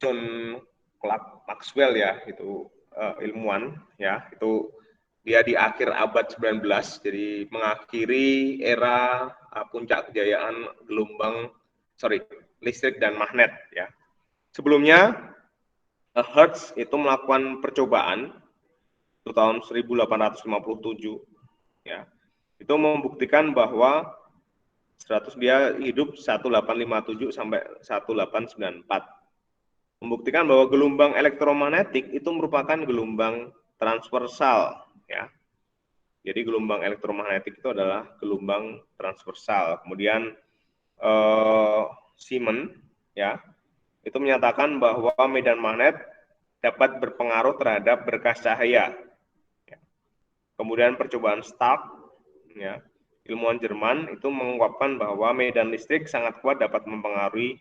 John Clark Maxwell ya, itu ilmuwan ya, itu dia di akhir abad 19, jadi mengakhiri era puncak kejayaan listrik dan magnet ya. Sebelumnya Hertz itu melakukan percobaan itu tahun 1857 ya. Itu membuktikan bahwa dia hidup 1857 sampai 1894. Membuktikan bahwa gelombang elektromagnetik itu merupakan gelombang transversal ya. Jadi gelombang elektromagnetik itu adalah gelombang transversal. Kemudian Siemens ya, itu menyatakan bahwa medan magnet dapat berpengaruh terhadap berkas cahaya. Kemudian percobaan Stark ya, ilmuwan Jerman itu mengungkapkan bahwa medan listrik sangat kuat dapat mempengaruhi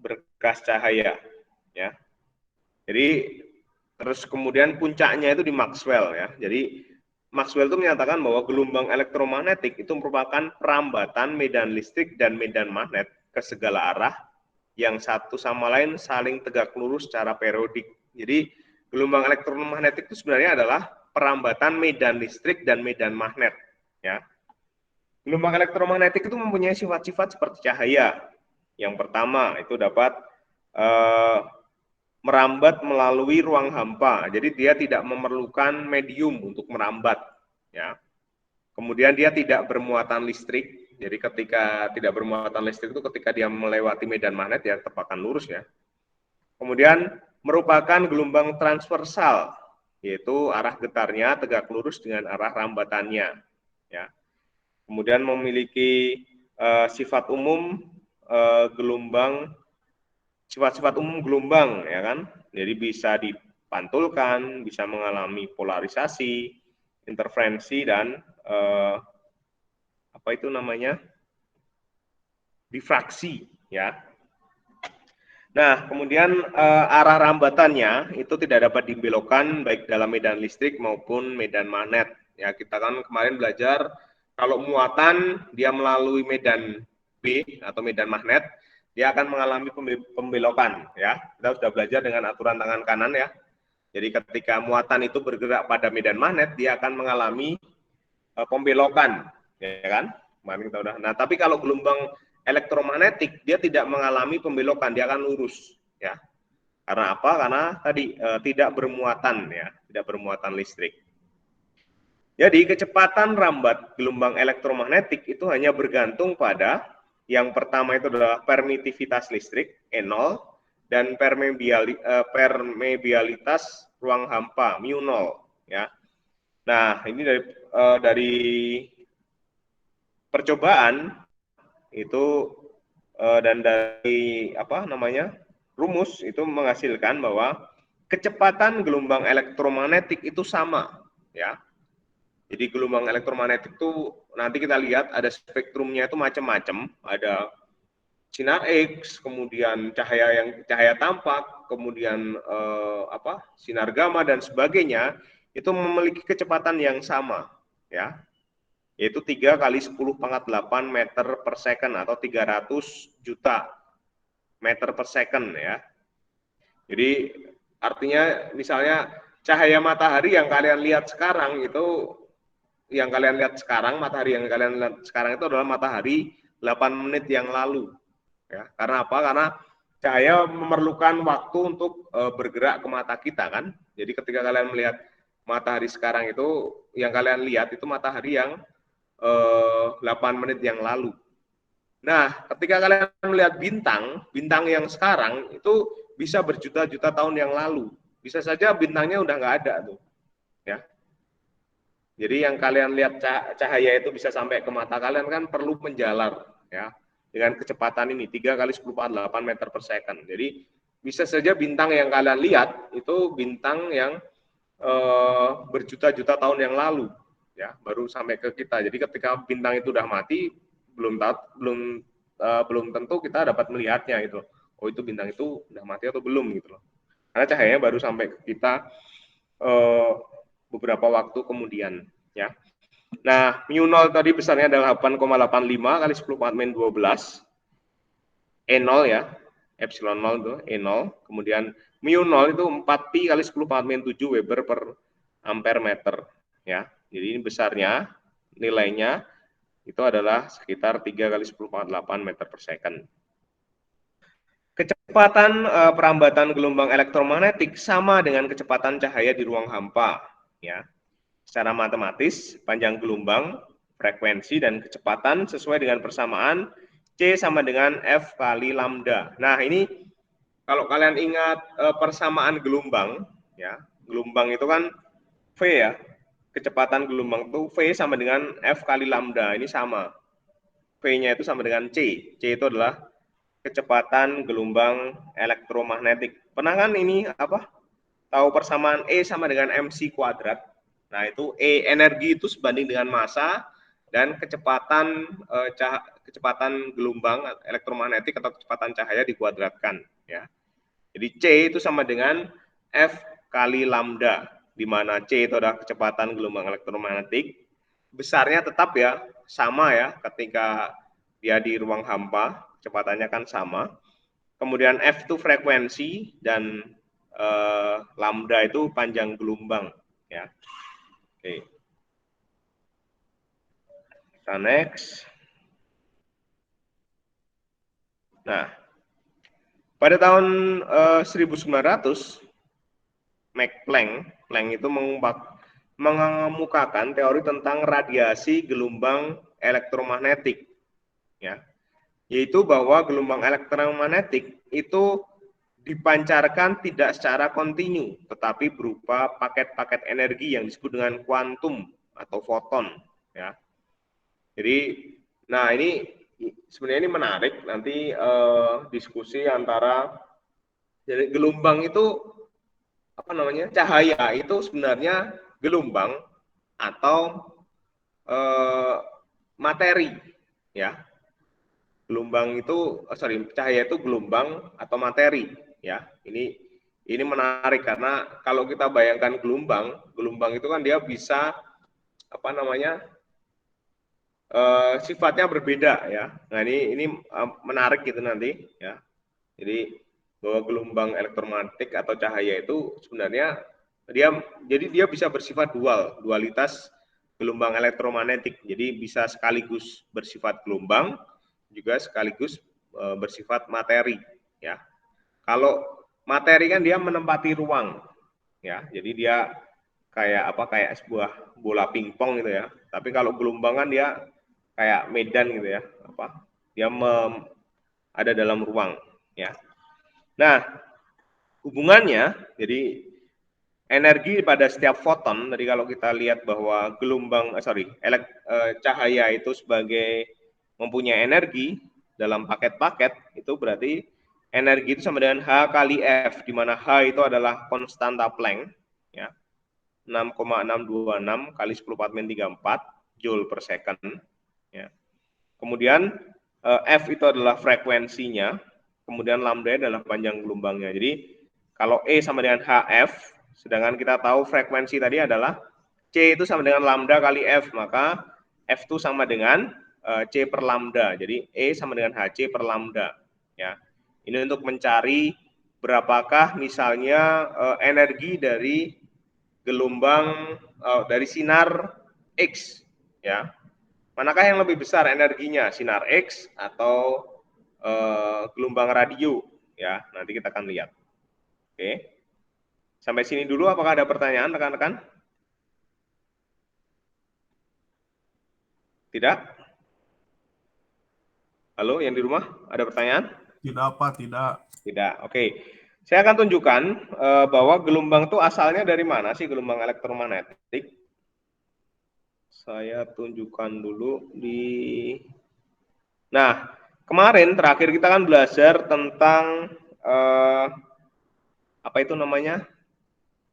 berkas cahaya ya. Jadi terus kemudian puncaknya itu di Maxwell ya. Jadi Maxwell itu menyatakan bahwa gelombang elektromagnetik itu merupakan perambatan medan listrik dan medan magnet ke segala arah yang satu sama lain saling tegak lurus secara periodik. Jadi gelombang elektromagnetik itu sebenarnya adalah perambatan medan listrik dan medan magnet ya. Gelombang elektromagnetik itu mempunyai sifat-sifat seperti cahaya. Yang pertama itu dapat merambat melalui ruang hampa. Jadi dia tidak memerlukan medium untuk merambat ya. Kemudian dia tidak bermuatan listrik. Jadi ketika tidak bermuatan listrik itu ketika dia melewati medan magnet ya tetap akan lurus ya. Kemudian merupakan gelombang transversal, yaitu arah getarnya tegak lurus dengan arah rambatannya ya. Kemudian memiliki sifat umum gelombang, sifat-sifat umum gelombang ya kan. Jadi bisa dipantulkan, bisa mengalami polarisasi, interferensi dan apa itu namanya? Difraksi ya. Nah, kemudian arah rambatannya itu tidak dapat dibelokkan baik dalam medan listrik maupun medan magnet. Ya, kita kan kemarin belajar kalau muatan dia melalui medan B atau medan magnet, dia akan mengalami pembelokan ya. Kita sudah belajar dengan aturan tangan kanan ya. Jadi ketika muatan itu bergerak pada medan magnet, dia akan mengalami pembelokan, ya kan? Kemarin kita udah. Nah, tapi kalau gelombang elektromagnetik dia tidak mengalami pembelokan, dia akan lurus ya. Karena apa? Karena tadi tidak bermuatan ya, tidak bermuatan listrik. Jadi kecepatan rambat gelombang elektromagnetik itu hanya bergantung pada yang pertama itu adalah permitivitas listrik E0 dan permeabilitas ruang hampa mu0 ya. Nah, ini dari percobaan itu dan dari apa namanya rumus itu menghasilkan bahwa kecepatan gelombang elektromagnetik itu sama ya. Jadi gelombang elektromagnetik itu nanti kita lihat ada spektrumnya itu macam-macam, ada sinar X, kemudian cahaya tampak, kemudian sinar gamma dan sebagainya itu memiliki kecepatan yang sama ya. Yaitu 3 kali 10⁸ meter per second atau 300 juta meter per second ya. Jadi artinya misalnya cahaya matahari yang kalian lihat sekarang itu matahari yang kalian lihat sekarang itu adalah matahari 8 menit yang lalu. Ya, karena apa? Karena cahaya memerlukan waktu untuk bergerak ke mata kita kan. Jadi ketika kalian melihat matahari sekarang itu yang kalian lihat itu matahari yang 8 menit yang lalu. Nah, ketika kalian melihat bintang yang sekarang itu bisa berjuta-juta tahun yang lalu. Bisa saja bintangnya udah nggak ada tuh. Ya. Jadi yang kalian lihat cahaya itu bisa sampai ke mata kalian kan perlu menjalar ya. Dengan kecepatan ini 3 kali 10⁸ meter per second. Jadi bisa saja bintang yang kalian lihat itu bintang yang berjuta-juta tahun yang lalu ya, baru sampai ke kita. Jadi ketika bintang itu udah mati belum tentu kita dapat melihatnya gitu. Oh, itu bintang itu udah mati atau belum gitu loh. Karena cahayanya baru sampai ke kita beberapa waktu kemudian ya. Nah, mu0 tadi besarnya adalah 8,85 kali 10⁻⁻12 E0 ya. epsilon 0 itu E0, kemudian mu 0 itu 4pi kali 10 pangkat min 7 Weber per ampere meter ya. Jadi ini besarnya nilainya itu adalah sekitar 3 kali 10 pangkat 8 meter per second. Kecepatan perambatan gelombang elektromagnetik sama dengan kecepatan cahaya di ruang hampa ya. Secara matematis, panjang gelombang, frekuensi, dan kecepatan sesuai dengan persamaan C sama dengan F kali lambda. Nah, ini kalau kalian ingat persamaan gelombang, ya, gelombang itu kan V ya, kecepatan gelombang itu V sama dengan F kali lambda, ini sama. V-nya itu sama dengan C. C itu adalah kecepatan gelombang elektromagnetik. Pernah kan ini apa? Tahu persamaan E sama dengan MC kuadrat? Nah, itu E energi itu sebanding dengan massa dan kecepatan gelombang elektromagnetik atau kecepatan cahaya dikuadratkan ya. Jadi C itu sama dengan F kali lambda, di mana C itu adalah kecepatan gelombang elektromagnetik. Besarnya tetap ya sama ya ketika dia di ruang hampa, kecepatannya kan sama. Kemudian F itu frekuensi dan lambda itu panjang gelombang ya. Oke. Kita next. Nah, pada tahun 1900 Max Planck itu mengemukakan teori tentang radiasi gelombang elektromagnetik ya. Yaitu bahwa gelombang elektromagnetik itu dipancarkan tidak secara kontinu, tetapi berupa paket-paket energi yang disebut dengan kuantum atau foton. Ya. Jadi, nah ini sebenarnya ini menarik nanti diskusi antara jadi gelombang itu apa namanya cahaya itu sebenarnya gelombang atau materi, ya. Gelombang itu cahaya itu gelombang atau materi ya. Ini menarik karena kalau kita bayangkan gelombang itu kan dia bisa apa namanya sifatnya berbeda ya. Nah, ini menarik gitu nanti ya. Jadi bahwa gelombang elektromagnetik atau cahaya itu sebenarnya dia bisa bersifat dualitas gelombang elektromagnetik. Jadi bisa sekaligus bersifat gelombang juga sekaligus bersifat materi ya. Kalau materi kan dia menempati ruang ya. Jadi dia kayak sebuah bola pingpong gitu ya. Tapi kalau gelombang kan dia kayak medan gitu ya. Dia ada dalam ruang ya. Nah, hubungannya jadi energi pada setiap foton, tadi kalau kita lihat bahwa cahaya itu sebagai mempunyai energi dalam paket-paket, itu berarti energi itu sama dengan H kali F, di mana H itu adalah konstanta Planck, ya, 6,626 kali 10⁻34 Joule per second. Ya. Kemudian F itu adalah frekuensinya, kemudian lambda adalah panjang gelombangnya. Jadi kalau E sama dengan HF, sedangkan kita tahu frekuensi tadi adalah C itu sama dengan lambda kali F, maka F itu sama dengan C per lambda. Jadi E sama dengan HC per lambda. Ya. Ini untuk mencari berapakah misalnya energi dari gelombang dari sinar X. Ya. Manakah yang lebih besar energinya, sinar X atau gelombang radio? Ya, nanti kita akan lihat. Oke. Sampai sini dulu, apakah ada pertanyaan rekan-rekan? Tidak? Halo, yang di rumah, ada pertanyaan? Tidak, Pak, tidak. Tidak, oke. Saya akan tunjukkan bahwa gelombang itu asalnya dari mana sih gelombang elektromagnetik. Saya tunjukkan dulu di... Nah, kemarin terakhir kita kan belajar tentang apa itu namanya?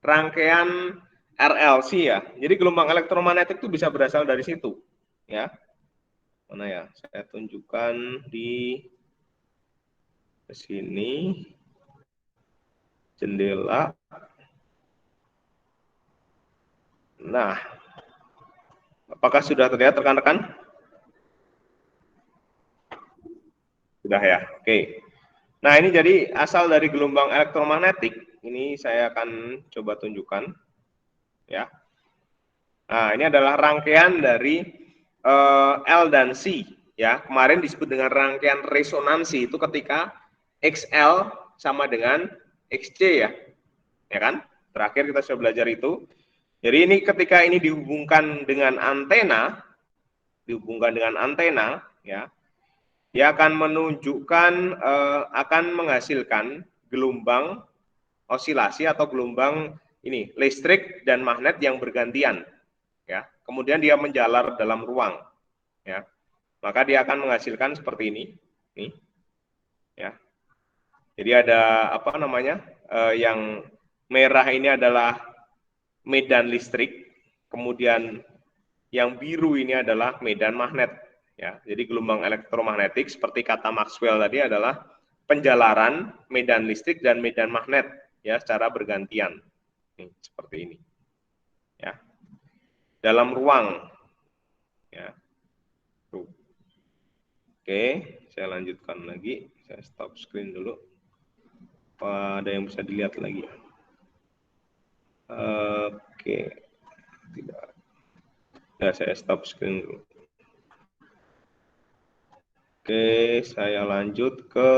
Rangkaian RLC ya. Jadi gelombang elektromagnetik itu bisa berasal dari situ, ya. Mana ya? Saya tunjukkan di sini jendela. Nah, apakah sudah terlihat rekan-rekan? Sudah ya. Oke. Nah, ini jadi asal dari gelombang elektromagnetik. Ini saya akan coba tunjukkan, ya. Nah, ini adalah rangkaian dari L dan C, ya. Kemarin disebut dengan rangkaian resonansi itu ketika XL sama dengan XC, ya kan? Terakhir kita sudah belajar itu. Jadi ini ketika ini dihubungkan dengan antena, ya, dia akan menunjukkan, akan menghasilkan gelombang osilasi atau gelombang ini listrik dan magnet yang bergantian, ya. Kemudian dia menjalar dalam ruang, ya. Maka dia akan menghasilkan seperti ini, nih, ya. Jadi ada apa namanya? Yang merah ini adalah medan listrik, kemudian yang biru ini adalah medan magnet, ya. Jadi gelombang elektromagnetik seperti kata Maxwell tadi adalah penjalaran medan listrik dan medan magnet, ya, secara bergantian. Nih, seperti ini, ya. Dalam ruang, ya. Tuh. Oke, saya lanjutkan lagi. Saya stop screen dulu. Apa ada yang bisa dilihat lagi? Oke, tidak. Ya, saya stop screen dulu. Oke, saya lanjut ke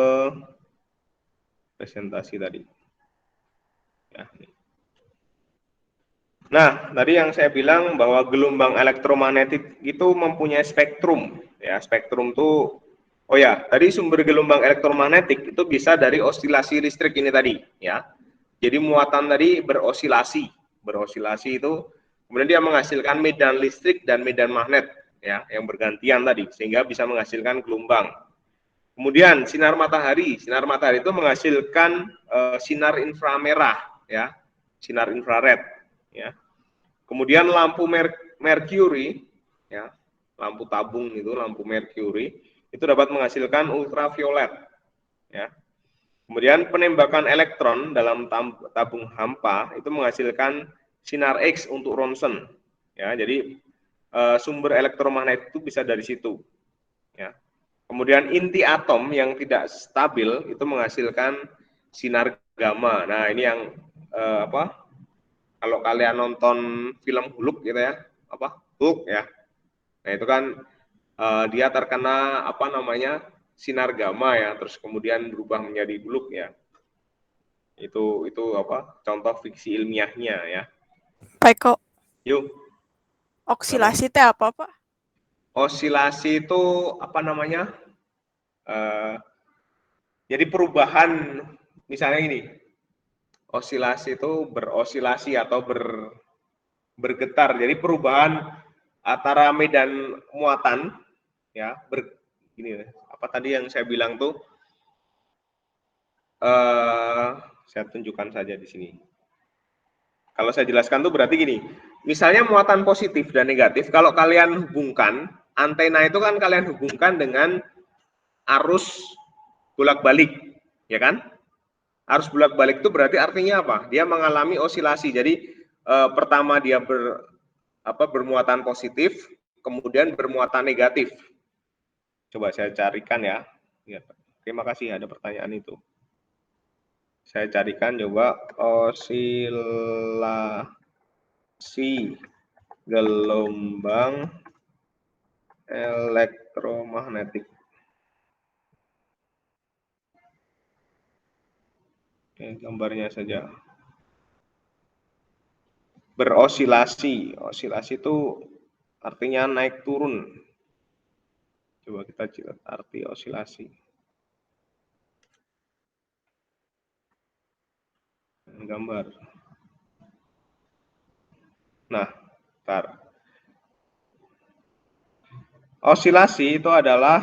presentasi tadi. Ya. Nah, tadi yang saya bilang bahwa gelombang elektromagnetik itu mempunyai spektrum. Ya, spektrum itu, oh ya, tadi sumber gelombang elektromagnetik itu bisa dari osilasi listrik ini tadi, ya. Jadi muatan tadi berosilasi itu, kemudian dia menghasilkan medan listrik dan medan magnet, ya, yang bergantian tadi, sehingga bisa menghasilkan gelombang. Kemudian sinar matahari itu menghasilkan sinar inframerah, ya, sinar infrared, ya. Kemudian lampu merkuri, ya, lampu tabung itu, lampu merkuri itu dapat menghasilkan ultraviolet, ya. Kemudian penembakan elektron dalam tabung hampa itu menghasilkan sinar X untuk ronsen, ya. Jadi sumber elektromagnet itu bisa dari situ, ya. Kemudian inti atom yang tidak stabil itu menghasilkan sinar gamma. Nah, ini yang apa? Kalau kalian nonton film Hulk gitu ya, apa? Hulk ya. Nah, itu kan dia terkena apa namanya? Sinar gamma ya, terus kemudian berubah menjadi Hulk ya. Itu apa? Contoh fiksi ilmiahnya ya. Pak Eko, Yuk. oksilasi teh apa, Pak? Osilasi itu apa namanya? Jadi perubahan misalnya ini, osilasi itu berosilasi atau bergetar. Jadi perubahan antara medan muatan, ya, ini apa tadi yang saya bilang tuh, saya tunjukkan saja di sini. Kalau saya jelaskan tuh berarti gini, misalnya muatan positif dan negatif, kalau kalian hubungkan, antena itu kan kalian hubungkan dengan arus bolak-balik, ya kan? Arus bolak-balik itu berarti artinya apa? Dia mengalami osilasi. Jadi pertama dia bermuatan positif, kemudian bermuatan negatif. Coba saya carikan ya. Terima kasih ada pertanyaan itu. Saya carikan coba osilasi gelombang elektromagnetik. Oke, gambarnya saja. Berosilasi. Osilasi itu artinya naik turun. Coba kita lihat arti osilasi. Gambar. Nah, bentar. Osilasi itu adalah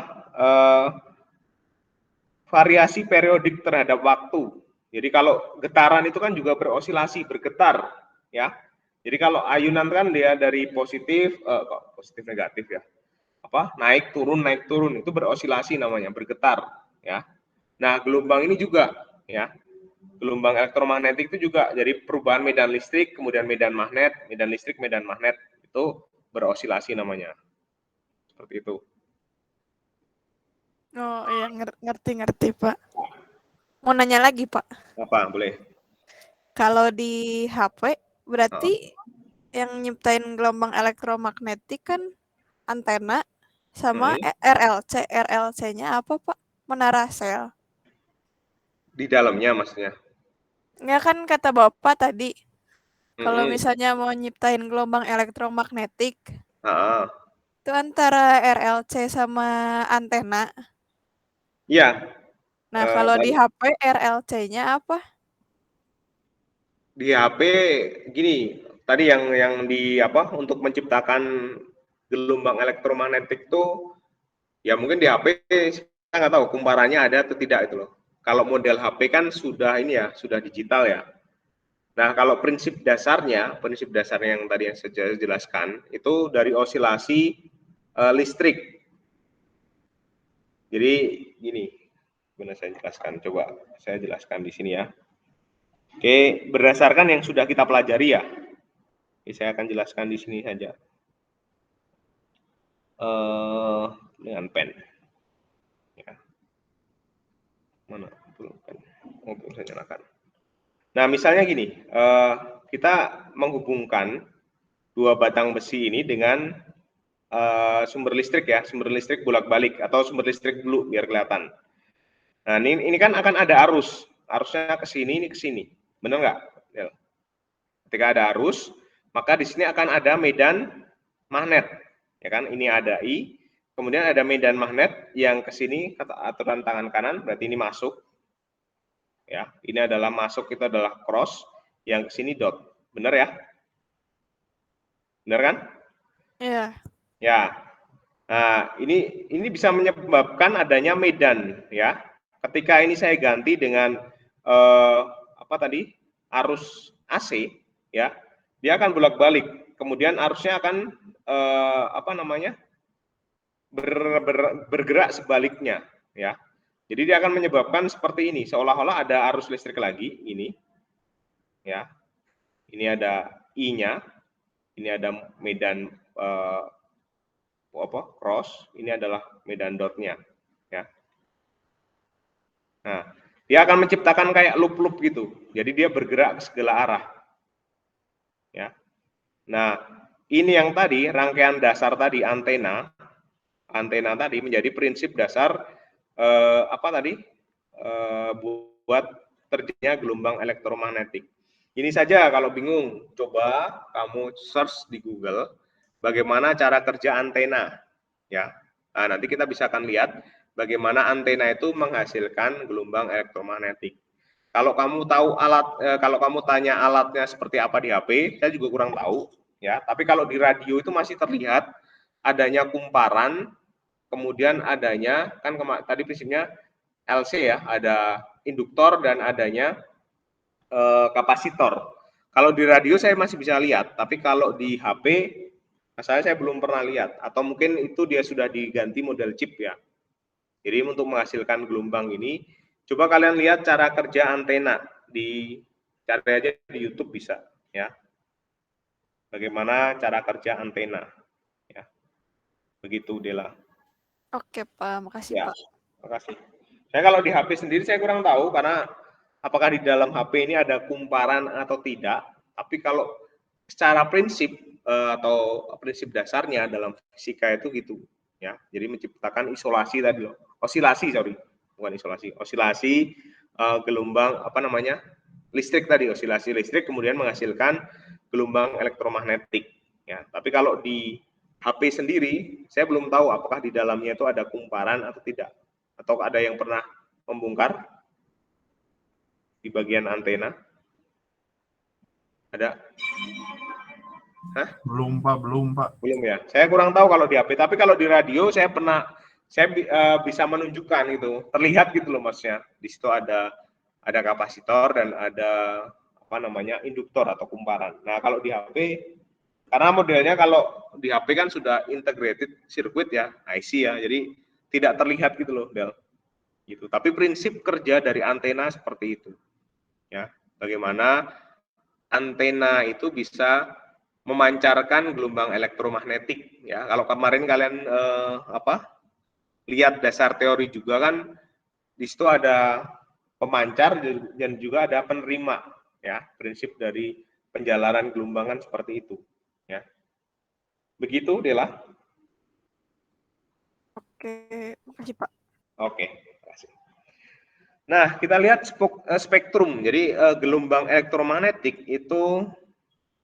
variasi periodik terhadap waktu. Jadi kalau getaran itu kan juga berosilasi, bergetar, ya. Jadi kalau ayunan kan dia dari positif, positif negatif ya. Apa? Naik turun itu berosilasi namanya, bergetar, ya. Nah, gelombang ini juga, ya. Gelombang elektromagnetik itu juga jadi perubahan medan listrik, kemudian medan magnet, medan listrik, medan magnet itu berosilasi namanya. Seperti itu. Oh iya, ngerti Pak. Mau nanya lagi, Pak. Apa? Boleh. Kalau di HP, Heeh. berarti yang nyiptain gelombang elektromagnetik kan antena sama Mm-mm. RLC. RLC-nya apa, Pak? Menara sel. Di dalamnya maksudnya. Nggak kan kata Bapak tadi, kalau Mm-mm. misalnya mau nyiptain gelombang elektromagnetik, Heeh. itu antara RLC sama antena. Iya, Nah, kalau di baik. HP, RLC-nya apa? Di HP gini, tadi yang di apa untuk menciptakan gelombang elektromagnetik tuh ya mungkin di HP kita nggak tahu kumparannya ada atau tidak itu loh. Kalau model HP kan sudah ini ya, sudah digital ya. Nah, kalau prinsip dasarnya yang tadi yang saya jelaskan itu dari osilasi listrik. Jadi gini, mana saya jelaskan? Coba saya jelaskan di sini ya. Oke, berdasarkan yang sudah kita pelajari ya. Oke, saya akan jelaskan di sini saja. Dengan pen. Ya, mana? Belum pen. Oh, belum saya nyalakan. Nah, misalnya gini, kita menghubungkan dua batang besi ini dengan sumber listrik ya, sumber listrik bolak-balik atau sumber listrik dulu biar kelihatan. Nah, ini kan akan ada arus, arusnya ke sini, ini ke sini, benar nggak? Ketika ada arus, maka di sini akan ada medan magnet, ya kan? Ini ada I, kemudian ada medan magnet yang ke sini aturan tangan kanan, berarti ini masuk, ya. Ini adalah masuk, itu adalah cross, yang ke sini dot, benar ya? Benar kan? Iya. Ya. Nah, ini bisa menyebabkan adanya medan ya. Ketika ini saya ganti dengan apa tadi? Arus AC ya. Dia akan bolak-balik. Kemudian arusnya akan apa namanya? Bergerak sebaliknya ya. Jadi dia akan menyebabkan seperti ini, seolah-olah ada arus listrik lagi ini ya. Ini ada I-nya, ini ada medan apa cross, ini adalah medan dotnya ya. Nah, dia akan menciptakan kayak loop-loop gitu, jadi dia bergerak ke segala arah ya. Nah, ini yang tadi rangkaian dasar tadi antena tadi menjadi prinsip dasar apa tadi buat terjadinya gelombang elektromagnetik. Ini saja kalau bingung, coba kamu search di Google bagaimana cara kerja antena ya. Nah, nanti kita bisa akan lihat bagaimana antena itu menghasilkan gelombang elektromagnetik. Kalau kamu tahu kalau kamu tanya alatnya seperti apa di HP, saya juga kurang tahu ya. Tapi kalau di radio itu masih terlihat adanya kumparan, kemudian adanya kan tadi prinsipnya LC ya, ada induktor dan adanya kapasitor. Kalau di radio saya masih bisa lihat, tapi kalau di HP saya belum pernah lihat, atau mungkin itu dia sudah diganti model chip ya. Jadi untuk menghasilkan gelombang ini, coba kalian lihat cara kerja antena cari aja di YouTube bisa ya. Bagaimana cara kerja antena ya. Begitu Dela. Oke, Pak. Makasih, Ya, Pak. makasih. Saya kalau di HP sendiri saya kurang tahu karena apakah di dalam HP ini ada kumparan atau tidak. Tapi kalau secara prinsip atau prinsip dasarnya dalam fisika itu gitu ya. Jadi menciptakan isolasi tadi loh. Osilasi sorry, bukan isolasi. Osilasi gelombang apa namanya? Listrik tadi, osilasi listrik kemudian menghasilkan gelombang elektromagnetik ya. Tapi kalau di HP sendiri, saya belum tahu apakah di dalamnya itu ada kumparan atau tidak. Atau ada yang pernah membongkar di bagian antena? Ada? Hah? Belum Pak, belum Pak. Belum ya. Saya kurang tahu kalau di HP. Tapi kalau di radio saya pernah, saya bisa menunjukkan itu. Terlihat gitu loh maksudnya. Di situ ada kapasitor dan ada apa namanya induktor atau kumparan. Nah kalau di HP, karena modelnya kalau di HP kan sudah integrated circuit ya, IC ya. Jadi tidak terlihat gitu loh, Del. Gitu. Tapi prinsip kerja dari antena seperti itu. Ya, bagaimana antena itu bisa memancarkan gelombang elektromagnetik ya. Kalau kemarin kalian lihat dasar teori juga kan di situ ada pemancar dan juga ada penerima, ya. Prinsip dari penjalaran gelombang kan seperti itu, ya. Begitu, Dela. Oke, makasih Pak. Oke, terima kasih. Nah, kita lihat spektrum. Jadi gelombang elektromagnetik itu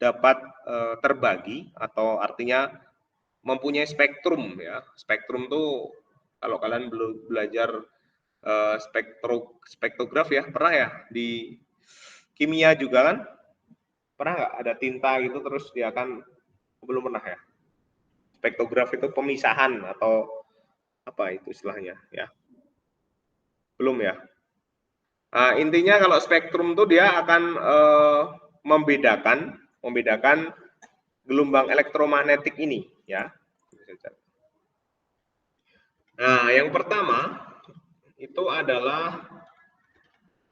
dapat terbagi atau artinya mempunyai spektrum, ya. Spektrum tuh kalau kalian belum belajar spektrograf ya, pernah ya di kimia juga kan? Pernah nggak ada tinta gitu terus dia akan, belum pernah ya? Spektrograf itu pemisahan atau apa itu istilahnya, ya? Belum ya? Nah, intinya kalau spektrum tuh dia akan membedakan gelombang elektromagnetik ini, ya. Nah, yang pertama itu adalah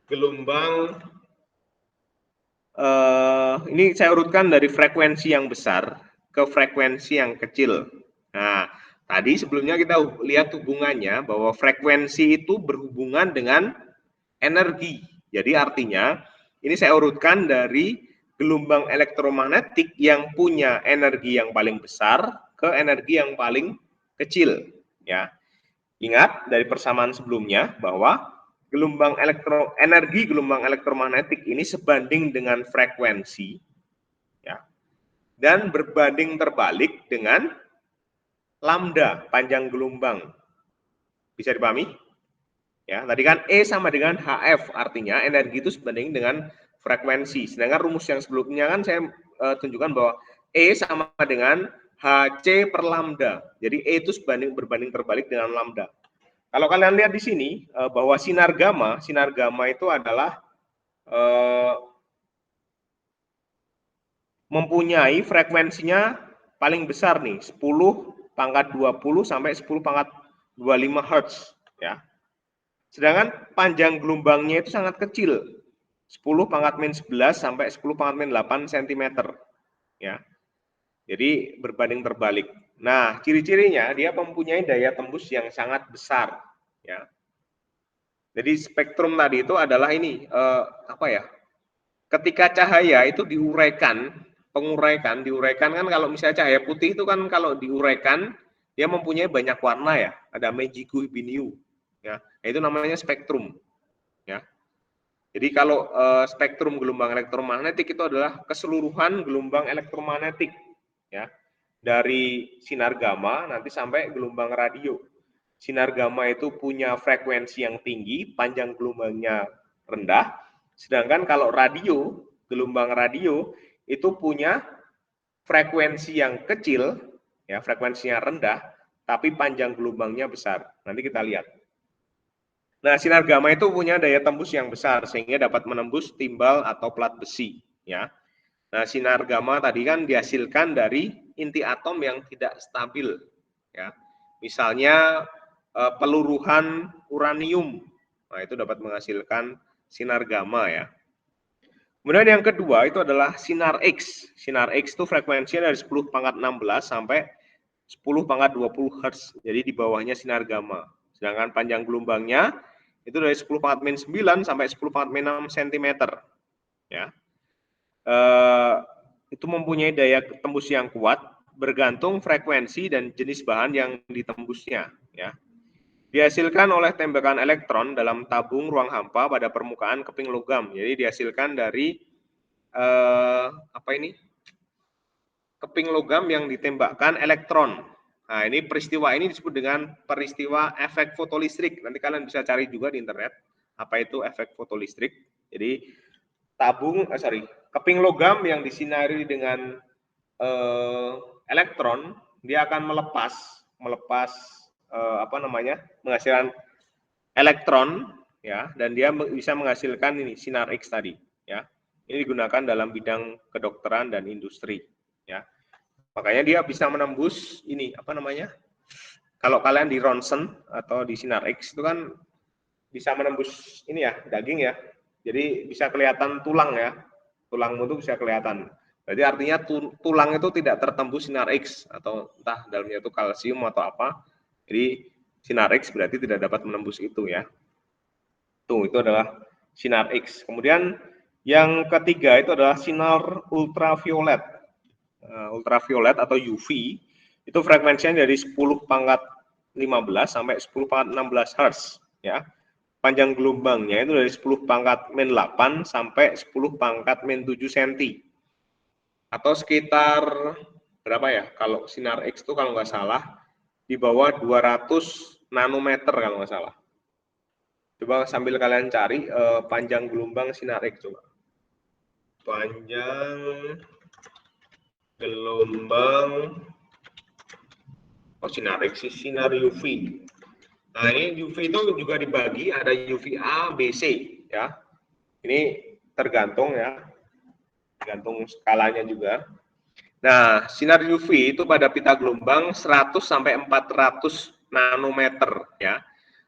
gelombang, ini saya urutkan dari frekuensi yang besar ke frekuensi yang kecil. Nah, tadi sebelumnya kita lihat hubungannya bahwa frekuensi itu berhubungan dengan energi. Jadi artinya ini saya urutkan dari gelombang elektromagnetik yang punya energi yang paling besar ke energi yang paling kecil, ya. Ingat dari persamaan sebelumnya bahwa energi gelombang elektromagnetik ini sebanding dengan frekuensi, ya, dan berbanding terbalik dengan lambda, panjang gelombang. Bisa dipahami? Ya, tadi kan E sama dengan HF, artinya energi itu sebanding dengan frekuensi. Sedangkan rumus yang sebelumnya kan saya tunjukkan bahwa E sama dengan HC per lambda. Jadi E itu berbanding terbalik dengan lambda. Kalau kalian lihat di sini bahwa sinar gamma itu adalah mempunyai frekuensinya paling besar nih, 10 pangkat 20 sampai 10 pangkat 25 Hz, ya. Sedangkan panjang gelombangnya itu sangat kecil, 10 pangkat min 11 sampai 10 pangkat min 8 cm, ya. Jadi berbanding terbalik. Nah, ciri-cirinya dia mempunyai daya tembus yang sangat besar, ya. Jadi spektrum tadi itu adalah ini apa ya? Ketika cahaya itu diuraikan kan, kalau misalnya cahaya putih itu kan kalau diuraikan dia mempunyai banyak warna, ya. Ada magico ibiniu, ya. Itu namanya spektrum, ya. Jadi kalau spektrum gelombang elektromagnetik itu adalah keseluruhan gelombang elektromagnetik, ya. Dari sinar gamma nanti sampai gelombang radio. Sinar gamma itu punya frekuensi yang tinggi, panjang gelombangnya rendah. Sedangkan kalau gelombang radio itu punya frekuensi yang kecil, ya, frekuensinya rendah, tapi panjang gelombangnya besar. Nanti kita lihat. Nah, sinar gamma itu punya daya tembus yang besar sehingga dapat menembus timbal atau plat besi, ya. Nah, sinar gamma tadi kan dihasilkan dari inti atom yang tidak stabil, ya. Misalnya peluruhan uranium. Nah, itu dapat menghasilkan sinar gamma, ya. Kemudian yang kedua itu adalah sinar X. Sinar X itu frekuensinya dari 10 pangkat 16 sampai 10 pangkat 20 Hz. Jadi di bawahnya sinar gamma. Sedangkan panjang gelombangnya itu dari 10 pangkat min 9 sampai 10 pangkat min 6 cm. Ya. Itu mempunyai daya tembus yang kuat bergantung frekuensi dan jenis bahan yang ditembusnya. Ya. Dihasilkan oleh tembakan elektron dalam tabung ruang hampa pada permukaan keping logam. Jadi dihasilkan dari apa ini? Keping logam yang ditembakkan elektron. Nah, ini peristiwa ini disebut dengan peristiwa efek fotolistrik. Nanti kalian bisa cari juga di internet apa itu efek fotolistrik. Jadi keping logam yang disinari dengan elektron, dia akan melepas menghasilkan elektron, ya, dan dia bisa menghasilkan ini sinar X tadi, ya. Ini digunakan dalam bidang kedokteran dan industri, ya. Makanya dia bisa menembus ini kalau kalian di ronsen atau di sinar X itu kan bisa menembus ini, ya, daging, ya. Jadi bisa kelihatan tulang, ya. Tulangmu itu bisa kelihatan. Berarti artinya tulang itu tidak tertembus sinar X atau entah dalamnya itu kalsium atau apa. Jadi sinar X berarti tidak dapat menembus itu, ya. Itu adalah sinar X. Kemudian yang ketiga itu adalah sinar ultraviolet. Ultraviolet atau UV itu frekuensinya dari 10 pangkat 15 sampai 10 pangkat 16 Hz ya. Panjang gelombangnya itu dari 10 pangkat min 8 sampai 10 pangkat min 7 cm. Atau sekitar berapa ya? Kalau sinar X itu kalau nggak salah di bawah 200 nanometer kalau nggak salah. Coba sambil kalian cari panjang gelombang sinar X coba. Panjang gelombang sinar X, sinar UV. Nah, ini UV itu juga dibagi ada UVA, B, C ya. Ini tergantung ya. Tergantung skalanya juga. Nah, sinar UV itu pada pita gelombang 100 sampai 400 nanometer ya.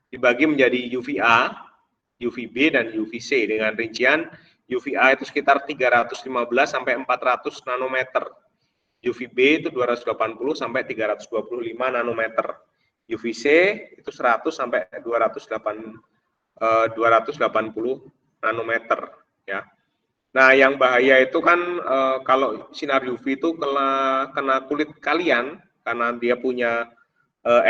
Dibagi menjadi UVA, UVB dan UVC dengan rincian UVA itu sekitar 315 sampai 400 nanometer. UVB itu 280 sampai 325 nanometer. UVC itu 100 sampai 280 nanometer ya. Nah, yang bahaya itu kan kalau sinar UV itu kena kulit kalian karena dia punya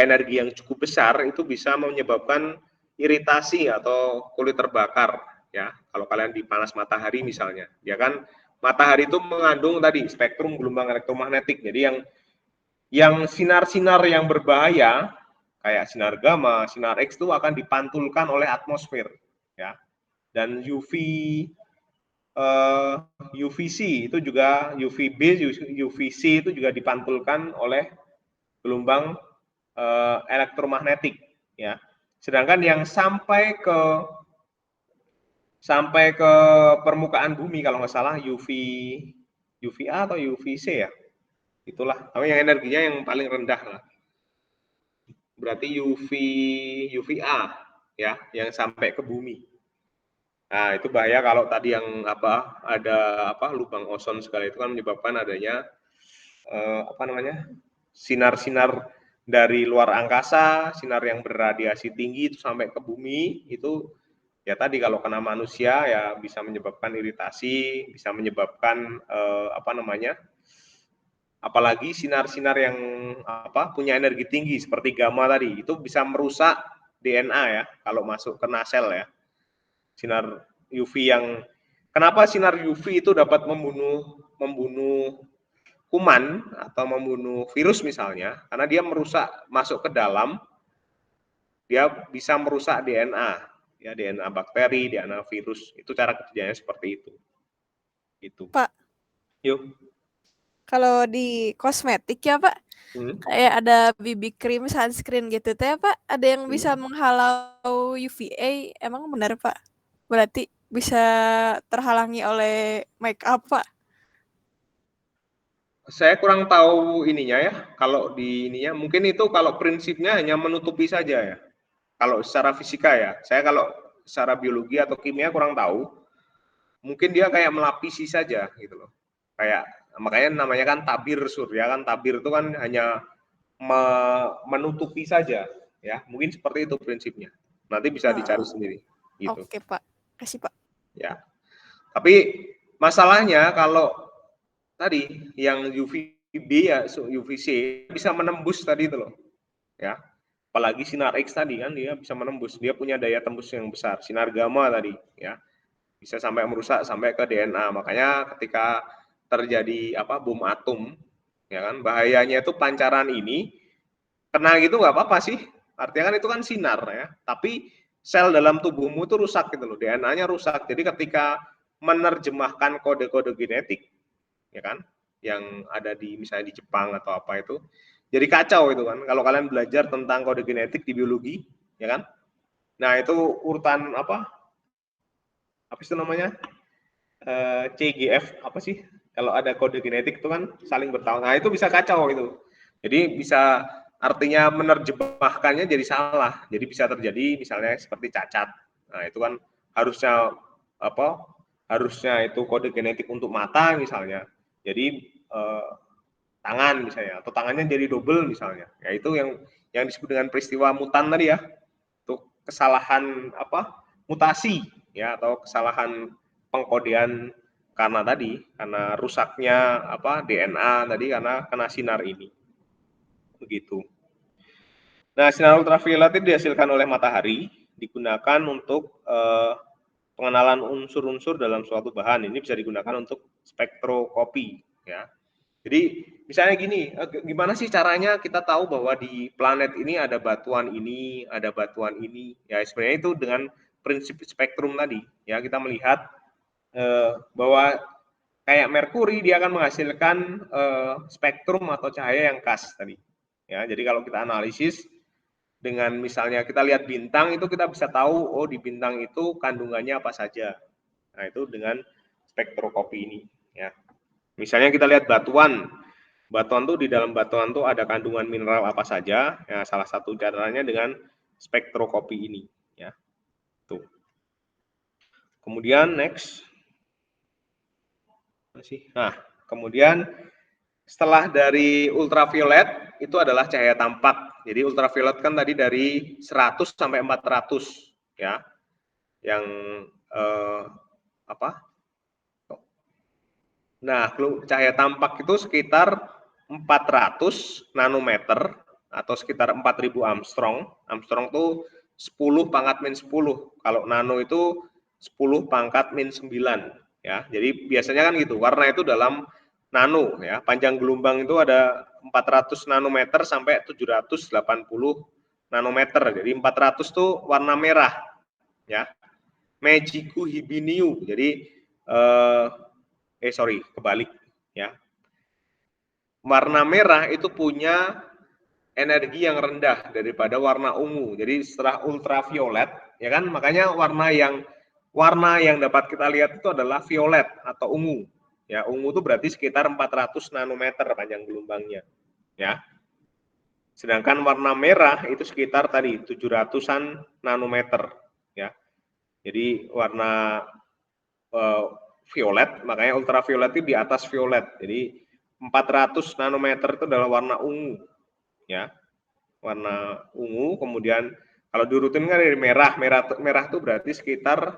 energi yang cukup besar, itu bisa menyebabkan iritasi atau kulit terbakar ya. Kalau kalian dipanas matahari misalnya, ya kan matahari itu mengandung tadi spektrum gelombang elektromagnetik. Jadi yang sinar-sinar yang berbahaya kayak sinar gamma, sinar X itu akan dipantulkan oleh atmosfer ya. Dan UVC itu juga UVB, UVC itu juga dipantulkan oleh gelombang elektromagnetik ya. Sedangkan yang sampai ke permukaan bumi kalau nggak salah UVA atau UVC ya. Itulah, tapi yang energinya yang paling rendah lah. Berarti UVA ya, yang sampai ke bumi. Nah, itu bahaya kalau tadi yang ada lubang ozon segala itu kan menyebabkan adanya sinar-sinar dari luar angkasa, sinar yang berradiasi tinggi itu sampai ke bumi itu ya tadi kalau kena manusia ya bisa menyebabkan iritasi, bisa menyebabkan apalagi sinar-sinar yang punya energi tinggi seperti gamma tadi itu bisa merusak DNA ya kalau masuk ke sel ya. Sinar UV kenapa sinar UV itu dapat membunuh kuman atau membunuh virus misalnya, karena dia masuk ke dalam, dia bisa merusak DNA, ya DNA bakteri, DNA virus. Itu cara kerjanya seperti itu. Gitu. Pak, Yuk. kalau di kosmetik ya Pak, kayak ada BB cream, sunscreen gitu teh Pak, ada yang bisa menghalau UVA, emang benar Pak? Berarti bisa terhalangi oleh make up Pak? Saya kurang tahu ininya ya. Kalau di ininya mungkin itu kalau prinsipnya hanya menutupi saja ya. Kalau secara fisika ya. Saya kalau secara biologi atau kimia kurang tahu. Mungkin dia kayak melapisi saja gitu loh. Kayak makanya namanya kan tabir surya kan, tabir itu kan hanya menutupi saja ya. Mungkin seperti itu prinsipnya. Nanti bisa dicari sendiri gitu. Oke Pak, kasih Pak. Ya. Tapi masalahnya kalau tadi yang UVB ya UVC bisa menembus tadi itu loh. Ya. Apalagi sinar X tadi kan dia bisa menembus, dia punya daya tembus yang besar. Sinar gamma tadi ya. Bisa sampai merusak sampai ke DNA. Makanya ketika terjadi bom atom ya kan bahayanya itu pancaran ini kena gitu nggak apa-apa sih. Artinya kan itu kan sinar ya. Tapi sel dalam tubuhmu itu rusak gitu loh. DNA-nya rusak. Jadi ketika menerjemahkan kode-kode genetik ya kan yang ada misalnya di Jepang atau apa itu jadi kacau itu kan kalau kalian belajar tentang kode genetik di biologi ya kan. Nah itu urutan apa itu namanya CGF apa sih kalau ada kode genetik itu kan saling bertahan. Nah itu bisa kacau itu. Jadi bisa artinya menerjemahkannya jadi salah. Jadi bisa terjadi misalnya seperti cacat. Nah itu kan harusnya itu kode genetik untuk mata misalnya. Jadi tangan misalnya atau tangannya jadi double misalnya. Ya itu yang disebut dengan peristiwa mutan tadi ya. Itu kesalahan mutasi ya atau kesalahan pengkodean karena rusaknya DNA tadi karena kena sinar ini. Begitu. Nah, sinar ultraviolet itu dihasilkan oleh matahari, digunakan untuk pengenalan unsur-unsur dalam suatu bahan. Ini bisa digunakan untuk spektroskopi ya. Jadi misalnya gini, gimana sih caranya kita tahu bahwa di planet ini ada batuan ini, ada batuan ini? Ya sebenarnya itu dengan prinsip spektrum tadi. Ya kita melihat bahwa kayak Merkuri dia akan menghasilkan spektrum atau cahaya yang khas tadi. Ya jadi kalau kita analisis dengan misalnya kita lihat bintang itu kita bisa tahu oh di bintang itu kandungannya apa saja. Nah itu dengan spektroskopi ini. Ya. Misalnya kita lihat batuan. Batuan tuh di dalam batuan tuh ada kandungan mineral apa saja. Ya, salah satu caranya dengan spektroskopi ini. Ya, tuh. Kemudian next. Nah, kemudian setelah dari ultraviolet itu adalah cahaya tampak. Jadi ultraviolet kan tadi dari 100 sampai 400 ya. Yang Nah, cahaya tampak itu sekitar 400 nanometer atau sekitar 4000 Armstrong. Armstrong itu 10 pangkat min 10. Kalau nano itu 10 pangkat min 9 ya. Jadi biasanya kan gitu. Warna itu dalam nano ya. Panjang gelombang itu ada 400 nanometer sampai 780 nanometer. Jadi 400 itu warna merah ya. Magicu hibiniu. Jadi kebalik ya. Warna merah itu punya energi yang rendah daripada warna ungu. Jadi setelah ultraviolet, ya kan, makanya warna yang dapat kita lihat itu adalah violet atau ungu. Ya, ungu itu berarti sekitar 400 nanometer panjang gelombangnya. Ya. Sedangkan warna merah itu sekitar tadi 700-an nanometer. Ya. Jadi warna violet, makanya ultraviolet itu di atas violet. Jadi 400 nanometer itu adalah warna ungu. Ya. Warna ungu, kemudian kalau diurutin kan dari merah itu berarti sekitar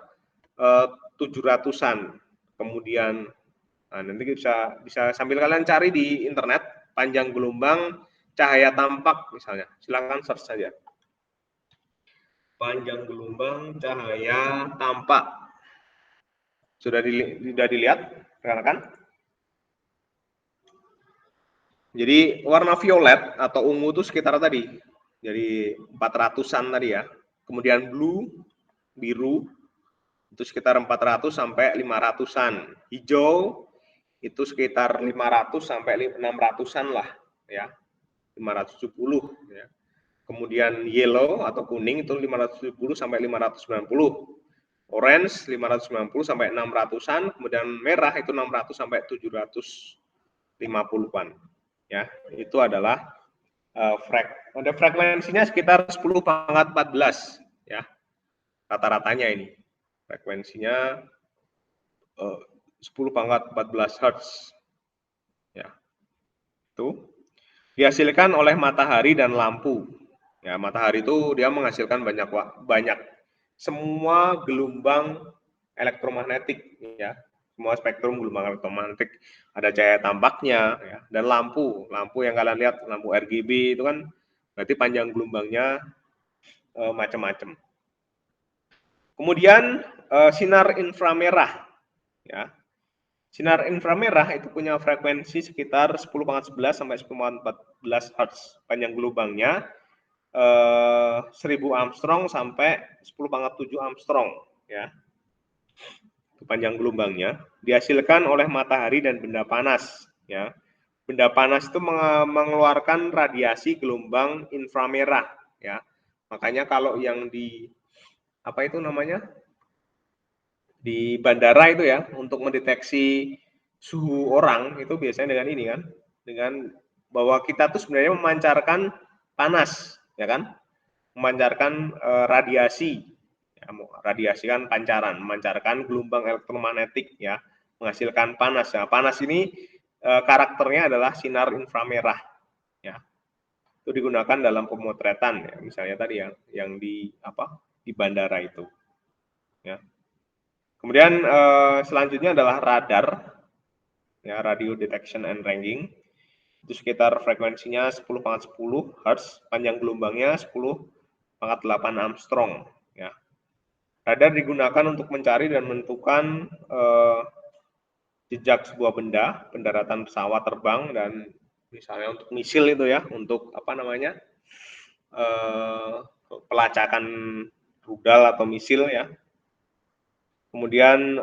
700-an. Kemudian nanti bisa sambil kalian cari di internet panjang gelombang cahaya tampak misalnya. Silakan search saja. Panjang gelombang cahaya tampak. Sudah dilihat, rekan-rekan? Jadi warna violet atau ungu itu sekitar tadi. Jadi 400-an tadi ya. Kemudian blue, biru, itu sekitar 400 sampai 500-an. Hijau, itu sekitar 500 sampai 600-an lah. Ya, 570. Ya. Kemudian yellow atau kuning itu 570 sampai 590. Orange 590 sampai 600-an, kemudian merah itu 600 sampai 750-an. Ya, itu adalah ada frekuensinya sekitar 10 pangkat 14 ya. Rata-ratanya ini. Frekuensinya 10 pangkat 14 Hz. Ya. Itu dihasilkan oleh matahari dan lampu. Ya, matahari itu dia menghasilkan banyak semua gelombang elektromagnetik ya, semua spektrum gelombang elektromagnetik, ada cahaya tampaknya ya, dan lampu yang kalian lihat, lampu RGB itu kan berarti panjang gelombangnya macam-macam. Kemudian sinar inframerah ya. Sinar inframerah itu punya frekuensi sekitar 10 pangkat 11 sampai 10 pangkat 14 Hz panjang gelombangnya. 1000 Armstrong sampai 10 pangkat 7 Armstrong ya. Itu panjang gelombangnya, dihasilkan oleh matahari dan benda panas ya. Benda panas itu mengeluarkan radiasi gelombang inframerah ya. Makanya kalau yang di di bandara itu ya, untuk mendeteksi suhu orang itu biasanya dengan ini kan, dengan bahwa kita tuh sebenarnya memancarkan panas ya kan, memancarkan radiasi ya, radiasi kan pancaran, memancarkan gelombang elektromagnetik ya, menghasilkan panas ya. Panas ini karakternya adalah sinar inframerah ya. Itu digunakan dalam pemotretan ya, misalnya tadi yang di bandara itu. ya. Kemudian selanjutnya adalah radar, ya, radio detection and ranging. Itu sekitar frekuensinya 10,10 Hz, panjang gelombangnya 10,8 Armstrong. Ya. Radar digunakan untuk mencari dan menentukan jejak sebuah benda, pendaratan pesawat terbang, dan misalnya untuk misil itu ya, untuk apa namanya, pelacakan rudal atau misil ya. Kemudian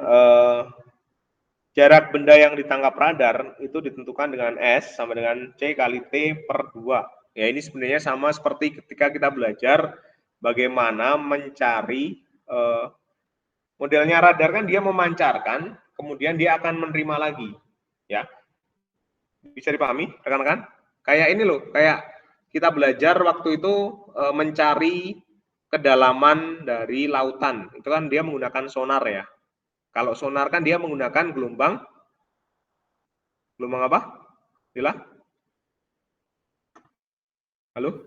jarak benda yang ditangkap radar itu ditentukan dengan S sama dengan C kali T per 2. Ya, ini sebenarnya sama seperti ketika kita belajar bagaimana mencari modelnya radar, kan dia memancarkan, kemudian dia akan menerima lagi. Ya, bisa dipahami rekan-rekan? Kayak ini loh, kayak kita belajar waktu itu mencari kedalaman dari lautan. Itu kan dia menggunakan sonar ya. Kalau sonar kan dia menggunakan gelombang apa? Dila? Halo?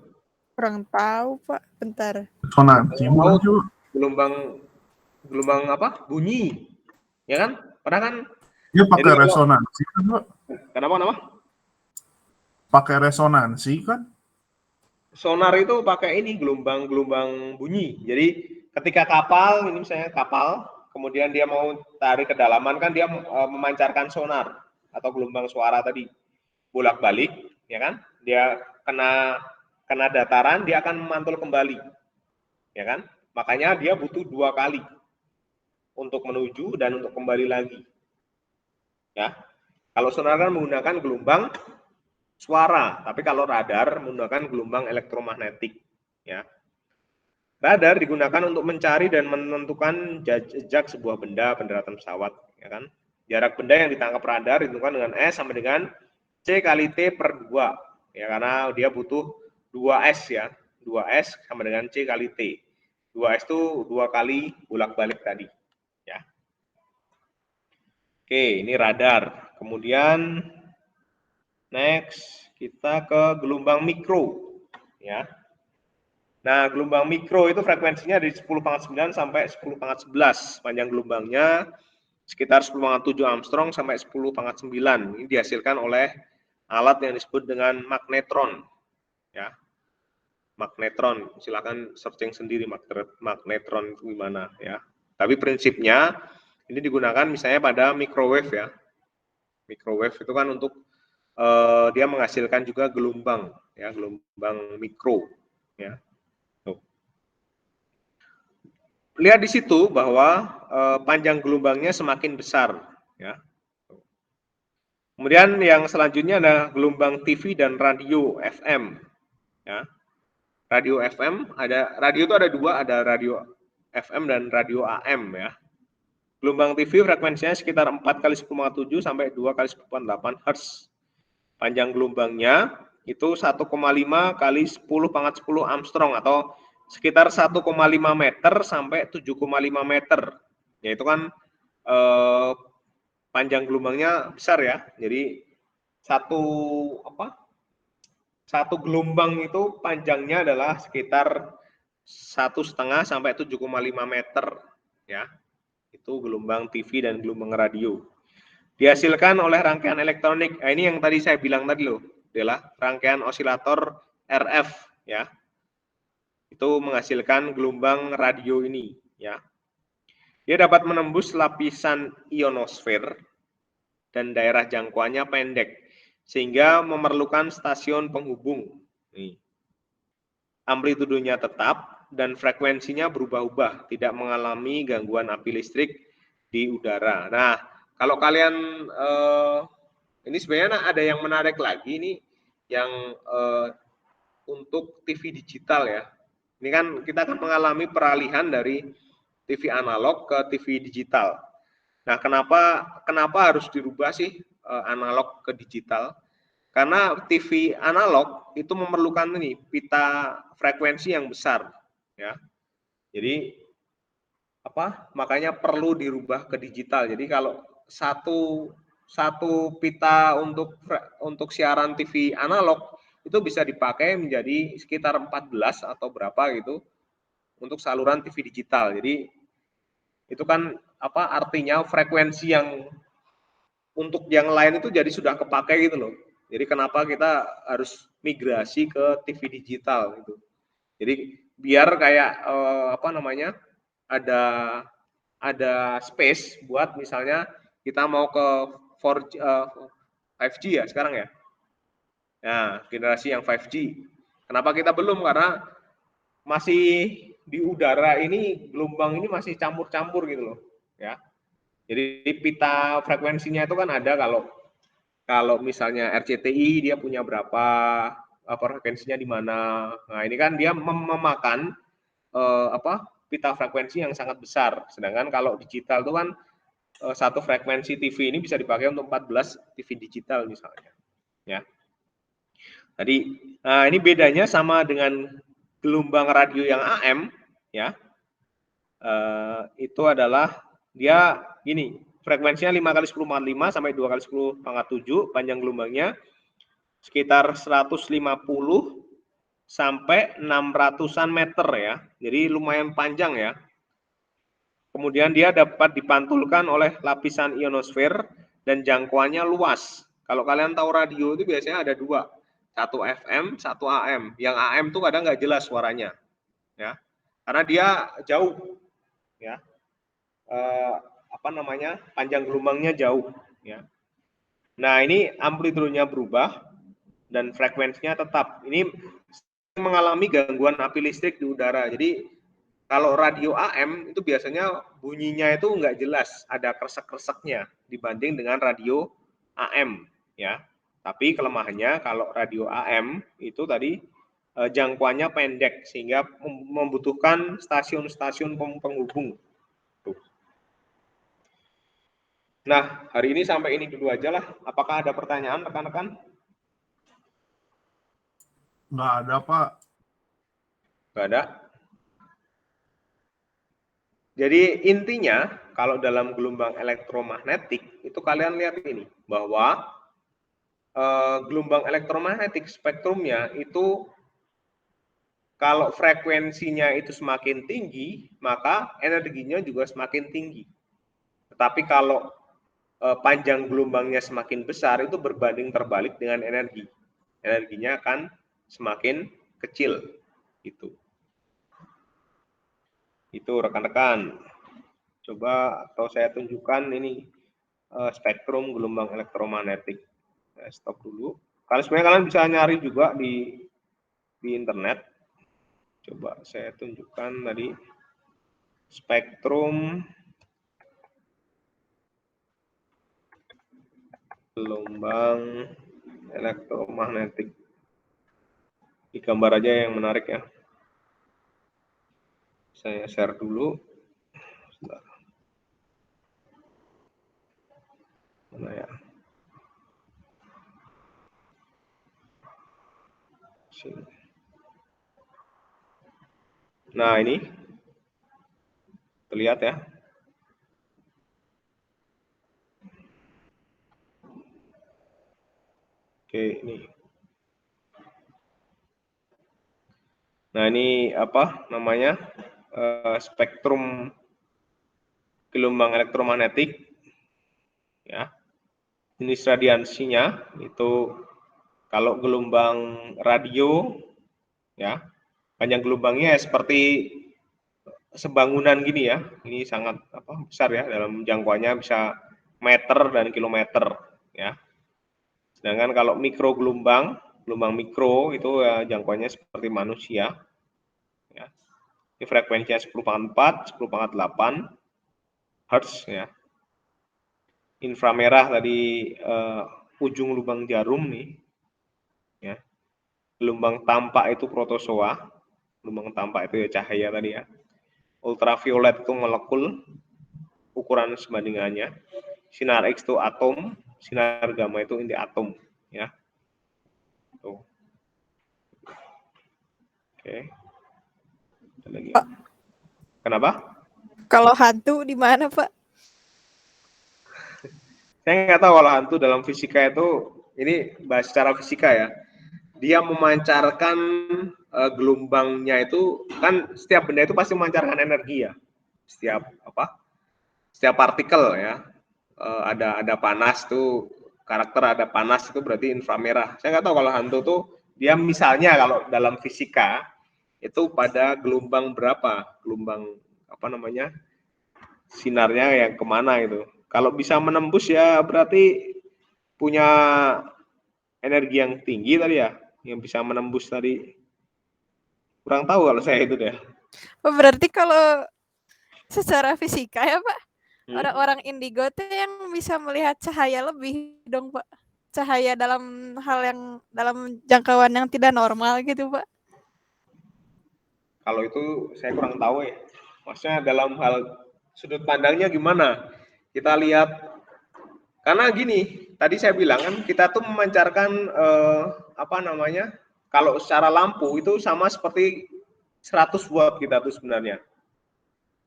Kurang tahu, Pak. Bentar. Resonansi bukan juga. Gelombang apa? Bunyi. Ya kan? Padahal kan Dia pakai resonansi kan, Pak? Kenapa? Pakai resonansi kan? Sonar itu pakai ini gelombang bunyi. Jadi ketika kapal, ini misalnya kapal, kemudian dia mau tarik kedalaman, kan dia memancarkan sonar atau gelombang suara tadi bolak-balik, ya kan? Dia kena dataran, dia akan memantul kembali, ya kan? Makanya dia butuh 2 kali untuk menuju dan untuk kembali lagi, ya. Kalau sonar kan menggunakan gelombang suara, tapi kalau radar menggunakan gelombang elektromagnetik, ya. Radar digunakan untuk mencari dan menentukan jejak sebuah benda, pendaratan pesawat, ya kan. Jarak benda yang ditangkap radar ditentukan dengan S sama dengan C kali T per 2, ya, karena dia butuh 2S ya, 2S sama dengan C kali T. 2S itu 2 kali bolak-balik tadi, ya. Oke, ini radar. Kemudian next kita ke gelombang mikro, ya. Nah, gelombang mikro itu frekuensinya dari 10,9 sampai 10,11. Panjang gelombangnya sekitar 10,7 Armstrong sampai 10,9. Ini dihasilkan oleh alat yang disebut dengan magnetron, ya. Magnetron, silakan searching sendiri magnetron itu gimana ya. Tapi prinsipnya ini digunakan misalnya pada microwave ya. Microwave itu kan untuk dia menghasilkan juga gelombang ya, gelombang mikro ya. Lihat di situ bahwa panjang gelombangnya semakin besar, ya. Kemudian yang selanjutnya adalah gelombang TV dan radio FM, ya. Radio FM radio itu ada 2, ada radio FM dan radio AM ya. Gelombang TV frekuensinya sekitar 4 kali 10,7 sampai 2 kali 10,8 Hz. Panjang gelombangnya itu 1,5 kali 10,10 Armstrong atau sekitar 1,5 meter sampai 7,5 meter. Ya, itu kan panjang gelombangnya besar ya. Jadi satu gelombang itu panjangnya adalah sekitar 1,5 sampai 7,5 meter ya. Itu gelombang TV dan gelombang radio. Dihasilkan oleh rangkaian elektronik. Nah, ini yang tadi saya bilang tadi loh, adalah rangkaian osilator RF ya. Itu menghasilkan gelombang radio ini ya. Dia dapat menembus lapisan ionosfer dan daerah jangkauannya pendek sehingga memerlukan stasiun penghubung. Nih. Amplitudonya tetap dan frekuensinya berubah-ubah, tidak mengalami gangguan api listrik di udara. Nah, kalau kalian ini sebenarnya ada yang menarik lagi ini yang untuk TV digital ya. Ini kan kita akan mengalami peralihan dari TV analog ke TV digital. Nah, kenapa harus dirubah sih analog ke digital? Karena TV analog itu memerlukan ini pita frekuensi yang besar, ya. Jadi makanya perlu dirubah ke digital. Jadi kalau satu pita untuk siaran TV analog itu bisa dipakai menjadi sekitar 14 atau berapa gitu untuk saluran TV digital. Jadi itu kan artinya frekuensi yang untuk yang lain itu jadi sudah kepakai gitu loh. Jadi kenapa kita harus migrasi ke TV digital gitu. Jadi biar kayak ada space buat misalnya kita mau ke 5G ya sekarang ya. Nah, generasi yang 5G. Kenapa kita belum? Karena masih di udara ini gelombang ini masih campur-campur gitu loh, ya. Jadi pita frekuensinya itu kan ada kalau misalnya RCTI dia punya berapa frekuensinya di mana. Nah, ini kan dia memakan pita frekuensi yang sangat besar. Sedangkan kalau digital itu kan satu frekuensi TV ini bisa dipakai untuk 14 TV digital misalnya, ya. Tadi ini bedanya sama dengan gelombang radio yang AM, ya. Itu adalah dia gini, frekuensinya 5 kali 10⁻5 sampai 2 kali 10⁻7, panjang gelombangnya sekitar 150 sampai 600-an meter ya. Jadi lumayan panjang ya. Kemudian dia dapat dipantulkan oleh lapisan ionosfer dan jangkauannya luas. Kalau kalian tahu radio itu biasanya ada dua, satu FM, satu AM. Yang AM tuh kadang nggak jelas suaranya, ya, karena dia jauh, ya. Panjang gelombangnya jauh, ya. Nah, ini amplitudonya berubah dan frekuensinya tetap. Ini mengalami gangguan api listrik di udara. Jadi kalau radio AM itu biasanya bunyinya itu nggak jelas, ada kresek-kreseknya dibanding dengan radio AM, ya. Tapi kelemahannya kalau radio AM itu tadi jangkauannya pendek sehingga membutuhkan stasiun-stasiun penghubung. Tuh. Nah, hari ini sampai ini dulu aja lah. Apakah ada pertanyaan rekan-rekan? Nggak ada, Pak. Nggak ada. Jadi intinya kalau dalam gelombang elektromagnetik itu kalian lihat ini bahwa gelombang elektromagnetik spektrumnya itu kalau frekuensinya itu semakin tinggi maka energinya juga semakin tinggi. Tetapi kalau panjang gelombangnya semakin besar itu berbanding terbalik dengan energi. Energinya akan semakin kecil gitu. Itu rekan-rekan. Coba atau saya tunjukkan ini spektrum gelombang elektromagnetik. Saya stop dulu. Kalau sebenarnya kalian bisa nyari juga di internet. Coba saya tunjukkan tadi spektrum gelombang elektromagnetik. Di gambar aja yang menarik ya. Saya share dulu. Sebentar. Mana ya? Sini. Nah, ini terlihat ya. Oke, ini. Nah, ini apa namanya? Spektrum gelombang elektromagnetik, ya. Jenis radiansinya itu kalau gelombang radio, ya, panjang gelombangnya seperti sebangunan gini ya. Ini sangat besar ya, dalam jangkauannya bisa meter dan kilometer, ya. Sedangkan kalau mikro gelombang mikro itu ya jangkauannya seperti manusia, ya. Ini frekuensinya 10⁻4, 10⁻8 Hz ya. Inframerah tadi ujung lubang jarum nih, ya. Gelombang tampak itu protozoa, gelombang tampak itu ya cahaya tadi ya. Ultraviolet itu molekul, ukuran sebandingannya. Sinar X itu atom, sinar gamma itu inti atom, ya. Tuh. Oke. Lagi. Pak. Kenapa? Kalau hantu di mana, Pak? Saya nggak tahu kalau hantu dalam fisika itu, ini bahas secara fisika ya. Dia memancarkan gelombangnya itu kan setiap benda itu pasti memancarkan energi ya. Setiap setiap partikel ya ada panas tuh, karakter ada panas itu berarti inframerah. Saya nggak tahu kalau hantu tuh dia misalnya kalau dalam fisika itu pada gelombang berapa, gelombang apa namanya, sinarnya yang kemana itu. Kalau bisa menembus ya berarti punya energi yang tinggi tadi ya, yang bisa menembus tadi. Kurang tahu kalau saya itu deh. Oh, berarti kalau secara fisika ya Pak, orang-orang indigo tuh yang bisa melihat cahaya lebih dong Pak. Cahaya dalam hal yang dalam jangkauan yang tidak normal gitu Pak. Kalau itu saya kurang tahu ya. Maksudnya dalam hal sudut pandangnya gimana? Kita lihat, karena gini, tadi saya bilang kan kita tuh memancarkan apa namanya? Kalau secara lampu itu sama seperti 100 watt kita tuh sebenarnya.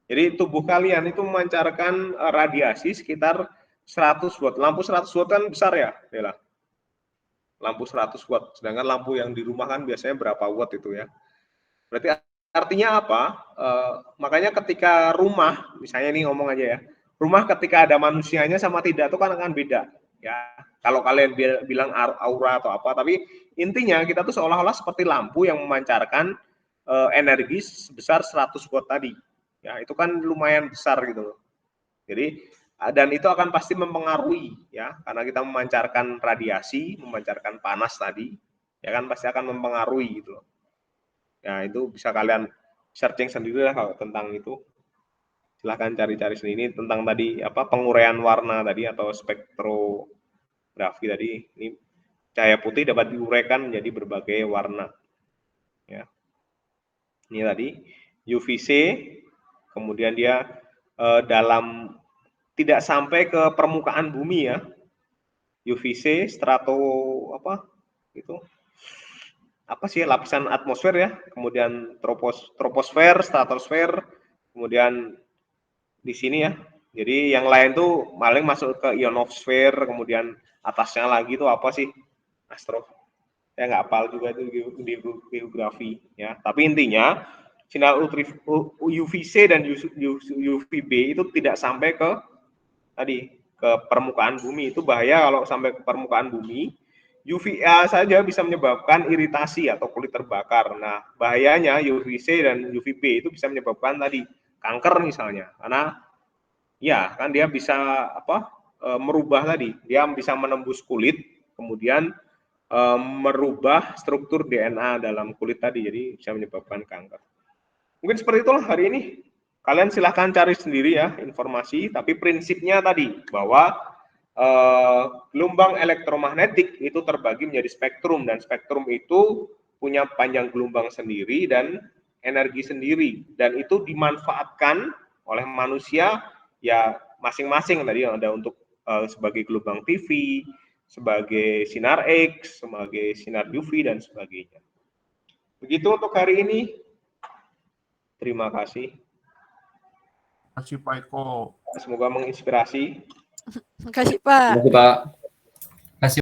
Jadi tubuh kalian itu memancarkan radiasi sekitar 100 watt. Lampu 100 watt kan besar ya, Bella. Lampu 100 watt. Sedangkan lampu yang di rumah kan biasanya berapa watt itu ya. Berarti artinya apa? Makanya ketika rumah, misalnya ini ngomong aja ya, rumah ketika ada manusianya sama tidak itu kan akan beda. Ya, kalau kalian bilang aura atau apa, tapi intinya kita tuh seolah-olah seperti lampu yang memancarkan energi sebesar 100 watt tadi. Ya, itu kan lumayan besar gitu loh. Jadi dan itu akan pasti mempengaruhi ya, karena kita memancarkan radiasi, memancarkan panas tadi, ya kan pasti akan mempengaruhi gitu loh. Ya, itu bisa kalian searching sendiri lah kalau tentang itu. Silahkan cari-cari sendiri tentang tadi apa penguraian warna tadi atau spektrografi tadi. Ini cahaya putih dapat diuraikan menjadi berbagai warna. Ya. Ini tadi UVC, kemudian dia dalam tidak sampai ke permukaan bumi ya. UVC strato apa itu apa sih lapisan atmosfer ya, kemudian troposfer, stratosfer, kemudian di sini ya. Jadi yang lain tuh paling masuk ke ionosfer, kemudian atasnya lagi tuh apa sih? Astro. Saya nggak hafal juga itu di geografi ya. Tapi intinya sinar UVC dan UVB itu tidak sampai ke tadi ke permukaan bumi. Itu bahaya kalau sampai ke permukaan bumi. UVA saja bisa menyebabkan iritasi atau kulit terbakar. Nah, bahayanya UVC dan UVB itu bisa menyebabkan tadi kanker misalnya. Karena ya kan dia bisa apa? Merubah tadi. Dia bisa menembus kulit, kemudian merubah struktur DNA dalam kulit tadi. Jadi bisa menyebabkan kanker. Mungkin seperti itulah hari ini. Kalian silahkan cari sendiri ya informasi, tapi prinsipnya tadi bahwa gelombang elektromagnetik itu terbagi menjadi spektrum, dan spektrum itu punya panjang gelombang sendiri dan energi sendiri, dan itu dimanfaatkan oleh manusia ya masing-masing. Tadi ada untuk sebagai gelombang TV, sebagai sinar X, sebagai sinar UV dan sebagainya. Begitu untuk hari ini. Terima kasih. Terima kasih Pak Eko. Semoga menginspirasi. Makasih Pak. Terima kasih Pak.